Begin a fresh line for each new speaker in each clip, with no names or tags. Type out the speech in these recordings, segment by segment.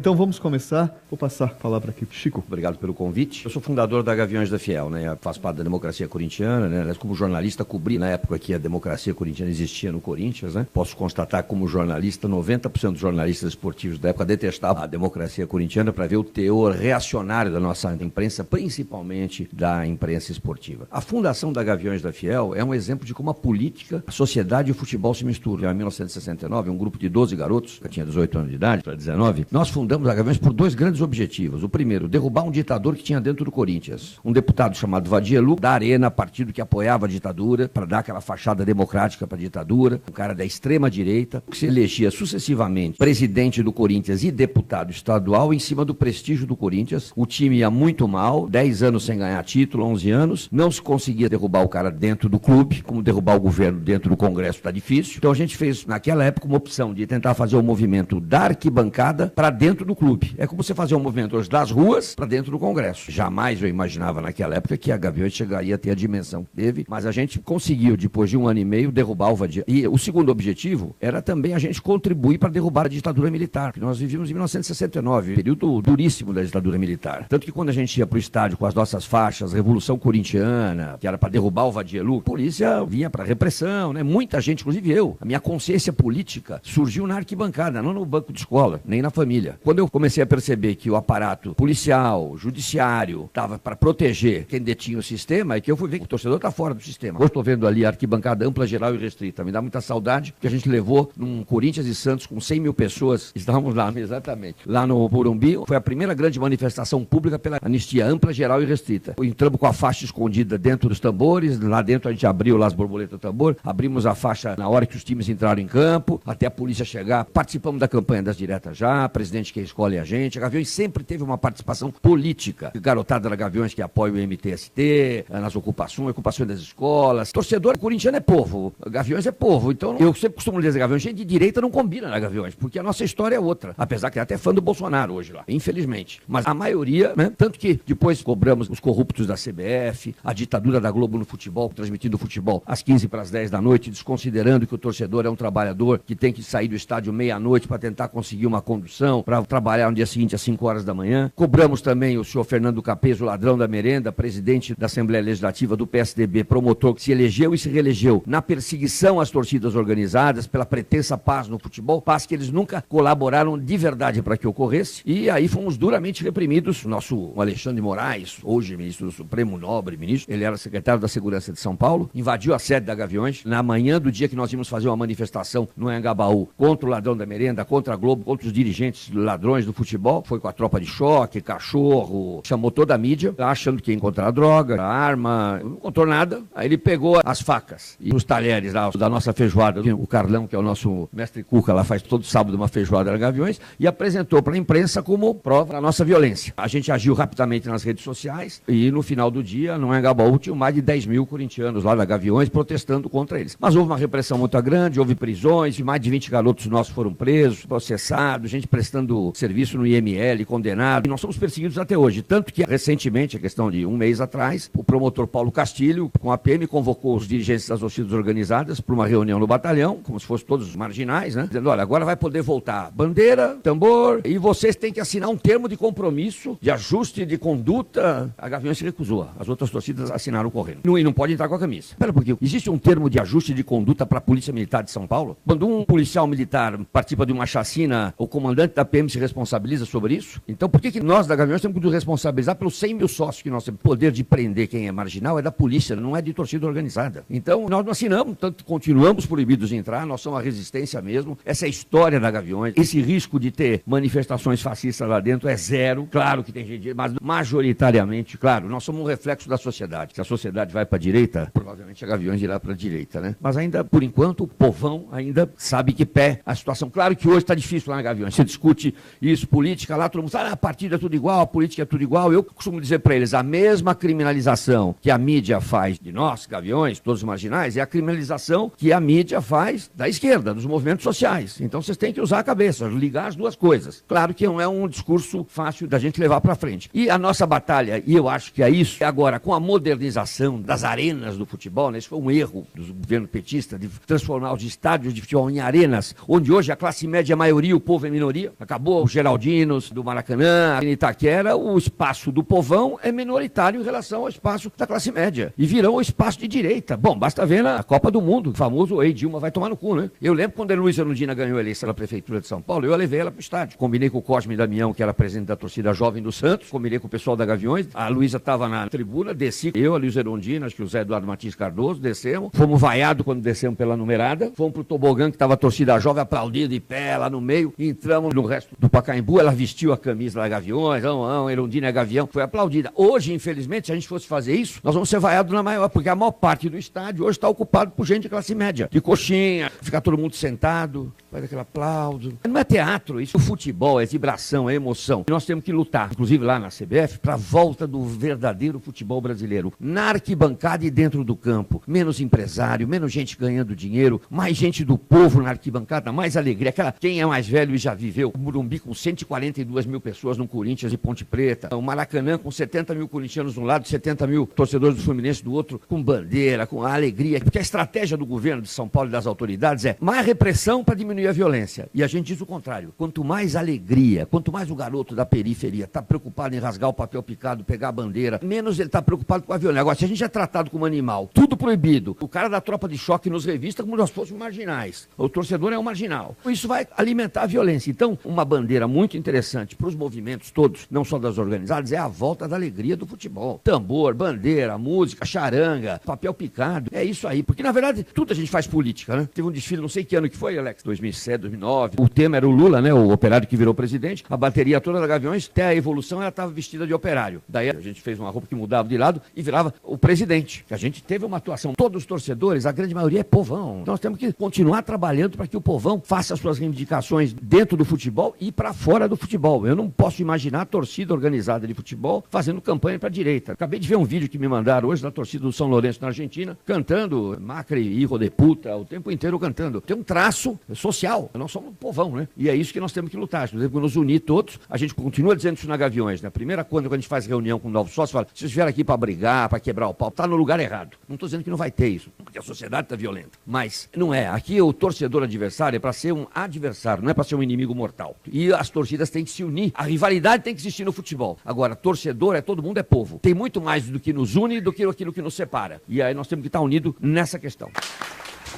Então vamos começar. Vou passar a palavra aqui para Chico.
Obrigado pelo convite. Eu sou fundador da Gaviões da Fiel, né? Eu faço parte da Democracia Corintiana, né? Como jornalista, cobri na época que a Democracia Corintiana existia no Corinthians, né? Posso constatar como jornalista, 90% dos jornalistas esportivos da época detestavam a Democracia Corintiana para ver o teor reacionário da nossa imprensa, principalmente da imprensa esportiva. A fundação da Gaviões da Fiel é um exemplo de como a política, a sociedade e o futebol se misturam. Em 1969, um grupo de 12 garotos, que tinha 18 anos de idade, para 19, nós fundamos a Gaviões por dois grandes objetivos. O primeiro, derrubar um ditador que tinha dentro do Corinthians. Um deputado chamado Vadielu, da Arena, partido que apoiava a ditadura, para dar aquela fachada democrática para a ditadura. Um cara da extrema-direita, que se elegia sucessivamente presidente do Corinthians e deputado estadual em cima do prestígio do Corinthians. O time ia muito mal, 10 anos sem ganhar título, 11 anos. Não se conseguia derrubar o cara dentro do clube, como derrubar o governo dentro do Congresso está difícil. Então a gente fez, naquela época, uma opção de tentar fazer o movimento da arquibancada para dentro do clube. É como você fazer um movimento hoje das ruas para dentro do Congresso. Jamais eu imaginava naquela época que a Gaviões chegaria a ter a dimensão que teve, mas a gente conseguiu, depois de 1 ano e meio, derrubar o Vadielu. E o segundo objetivo era também a gente contribuir para derrubar a ditadura militar, que nós vivíamos em 1969, período duríssimo da ditadura militar. Tanto que quando a gente ia para o estádio com as nossas faixas, Revolução Corintiana, que era para derrubar o Vadielu, a polícia vinha para repressão, né? Muita gente, inclusive eu, a minha consciência política surgiu na arquibancada, não no banco de escola, nem na família. Quando eu comecei a perceber que o aparato policial, judiciário, estava para proteger quem detinha o sistema, é que eu fui ver que o torcedor está fora do sistema. Hoje estou vendo ali a arquibancada ampla, geral e restrita. Me dá muita saudade, que a gente levou num Corinthians e Santos com 100 mil pessoas. Estávamos lá, exatamente. Lá no Morumbi, foi a primeira grande manifestação pública pela anistia ampla, geral e restrita. Entramos com a faixa escondida dentro dos tambores, lá dentro a gente abriu lá as borboletas do tambor, abrimos a faixa na hora que os times entraram em campo, até a polícia chegar. Participamos da campanha das diretas já, presidente que escolhe a gente. A Gaviões sempre teve uma participação política. Garotada da Gaviões que apoia o MTST, nas ocupações das escolas. Torcedor corintiano é povo, Gaviões é povo. Então eu sempre costumo dizer, Gaviões, gente de direita não combina na Gaviões, porque a nossa história é outra. Apesar que é até fã do Bolsonaro hoje lá, infelizmente. Mas a maioria, né? Tanto que depois cobramos os corruptos da CBF, a ditadura da Globo no futebol, transmitindo o futebol às 15 para as 10 da noite, desconsiderando que o torcedor é um trabalhador que tem que sair do estádio meia-noite para tentar conseguir uma condução, para trabalhar no dia seguinte às 5 horas da manhã. Cobramos também o senhor Fernando Capês, o ladrão da merenda, presidente da Assembleia Legislativa do PSDB, promotor que se elegeu e se reelegeu na perseguição às torcidas organizadas, pela pretensa paz no futebol, paz que eles nunca colaboraram de verdade para que ocorresse, e aí fomos duramente reprimidos. Nosso Alexandre Moraes, hoje ministro do Supremo, nobre ministro, ele era secretário da Segurança de São Paulo, invadiu a sede da Gaviões, na manhã do dia que nós íamos fazer uma manifestação no Anhangabaú, contra o ladrão da merenda, contra a Globo, contra os dirigentes ladrões do futebol, foi com a tropa de choque, cachorro, chamou toda a mídia, achando que ia encontrar droga, arma, não encontrou nada. Aí ele pegou as facas e os talheres lá da nossa feijoada, o Carlão, que é o nosso mestre Cuca, lá faz todo sábado uma feijoada da Gaviões, e apresentou para a imprensa como prova da nossa violência. A gente agiu rapidamente nas redes sociais e no final do dia, no Anhangabaú, tinham mais de 10 mil corintianos lá da Gaviões protestando contra eles. Mas houve uma repressão muito grande, houve prisões, mais de 20 garotos nossos foram presos, processados, gente prestando serviço no IML, condenado, e nós somos perseguidos até hoje. Tanto que, recentemente, a questão de 1 mês atrás, o promotor Paulo Castilho, com a PM, convocou os dirigentes das torcidas organizadas para uma reunião no batalhão, como se fossem todos marginais, né? Dizendo, olha, agora vai poder voltar bandeira, tambor, e vocês têm que assinar um termo de compromisso, de ajuste de conduta. A Gaviões se recusou, as outras torcidas assinaram correndo. E não pode entrar com a camisa. Espera, porque existe um termo de ajuste de conduta para a Polícia Militar de São Paulo? Quando um policial militar participa de uma chacina, o comandante da PM se responsabiliza sobre isso? Então por que nós da Gaviões temos que nos responsabilizar pelos 100 mil sócios que nós temos? O poder de prender quem é marginal é da polícia, não é de torcida organizada. Então nós não assinamos, tanto continuamos proibidos de entrar, nós somos a resistência mesmo. Essa é a história da Gaviões. Esse risco de ter manifestações fascistas lá dentro é zero. Claro que tem gente, mas majoritariamente, claro, nós somos um reflexo da sociedade. Se a sociedade vai para a direita, provavelmente a Gaviões irá para a direita, né? Mas ainda, por enquanto, o povão ainda sabe que pé a situação. Claro que hoje está difícil lá na Gaviões. Você discute isso, política lá, todo mundo fala, a partida é tudo igual, a política é tudo igual. Eu costumo dizer para eles, a mesma criminalização que a mídia faz de nós, Gaviões, todos os marginais, é a criminalização que a mídia faz da esquerda, dos movimentos sociais. Então vocês têm que usar a cabeça, ligar as duas coisas. Claro que não é um discurso fácil da gente levar para frente. E a nossa batalha, e eu acho que é isso, agora com a modernização das arenas do futebol, né? Isso foi um erro do governo petista, de transformar os estádios de futebol em arenas, onde hoje a classe média é a maioria, o povo é minoria. Acabou acabou os Geraldinos do Maracanã, em Itaquera, o espaço do povão é minoritário em relação ao espaço da classe média. E virão o espaço de direita. Bom, basta ver na Copa do Mundo, o famoso Ei Dilma vai tomar no cu, né? Eu lembro quando a Luísa Erundina ganhou a eleição na Prefeitura de São Paulo, eu a levei ela pro estádio. Combinei com o Cosme Damião, que era presidente da torcida jovem do Santos, combinei com o pessoal da Gaviões, a Luísa estava na tribuna, desci, eu, a Luísa Erundina, acho que o Zé Eduardo Martins Cardoso, descemos, fomos vaiados quando descemos pela numerada, fomos pro tobogã que estava a torcida jovem aplaudindo de pé lá no meio, entramos no resto do Pacaembu, ela vestiu a camisa da Gaviões, Erundina é Gavião, foi aplaudida. Hoje, infelizmente, se a gente fosse fazer isso, nós vamos ser vaiados na maior, porque a maior parte do estádio hoje está ocupado por gente de classe média, de coxinha, ficar todo mundo sentado, faz aquele aplauso. Não é teatro, isso é futebol, é vibração, é emoção. E nós temos que lutar, inclusive lá na CBF, para a volta do verdadeiro futebol brasileiro. Na arquibancada e dentro do campo. Menos empresário, menos gente ganhando dinheiro, mais gente do povo na arquibancada, mais alegria. Quem é mais velho e já viveu, o Morumbi com 142 mil pessoas no Corinthians e Ponte Preta, o Maracanã com 70 mil corintianos de um lado, 70 mil torcedores do Fluminense do outro, com bandeira, com a alegria. Porque a estratégia do governo de São Paulo e das autoridades é mais repressão para diminuir a violência. E a gente diz o contrário. Quanto mais alegria, quanto mais o garoto da periferia está preocupado em rasgar o papel picado, pegar a bandeira, menos ele está preocupado com a violência. Agora, se a gente é tratado como animal, tudo proibido, o cara da tropa de choque nos revista como nós fôssemos marginais. O torcedor é um marginal. Isso vai alimentar a violência. Então, uma bandeira muito interessante para os movimentos todos, não só das organizadas, é a volta da alegria do futebol. Tambor, bandeira, música, charanga, papel picado. É isso aí. Porque, na verdade, tudo a gente faz política, né? Teve um desfile, não sei que ano que foi, Alex, 2007, 2009. O tema era o Lula, né? O operário que virou presidente. A bateria toda da Gaviões, até a evolução, ela estava vestida de operário. Daí a gente fez uma roupa que mudava de lado e virava o presidente. A gente teve uma atuação. Todos os torcedores, a grande maioria é povão. Então nós temos que continuar trabalhando para que o povão faça as suas reivindicações dentro do futebol e para fora do futebol. Eu não posso imaginar a torcida organizada de futebol fazendo campanha para a direita. Acabei de ver um vídeo que me mandaram hoje da torcida do São Lourenço na Argentina, cantando Macri, hijo de puta, o tempo inteiro cantando. Tem um traço social. Nós somos um povão, né? E é isso que nós temos que lutar. Nós temos que nos unir todos. A gente continua dizendo isso na Gaviões, né? A primeira coisa, quando a gente faz reunião com novos sócios, fala, vocês vieram aqui para brigar, para quebrar o pau, tá no lugar errado. Não estou dizendo que não vai ter isso, porque a sociedade está violenta. Mas não é. Aqui o torcedor adversário é para ser um adversário, não é para ser um inimigo mortal. E as torcidas têm que se unir. A rivalidade tem que existir no futebol. Agora, torcedor é todo mundo, é povo. Tem muito mais do que nos une do que aquilo que nos separa. E aí nós temos que estar unidos nessa questão.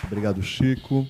Obrigado, Chico.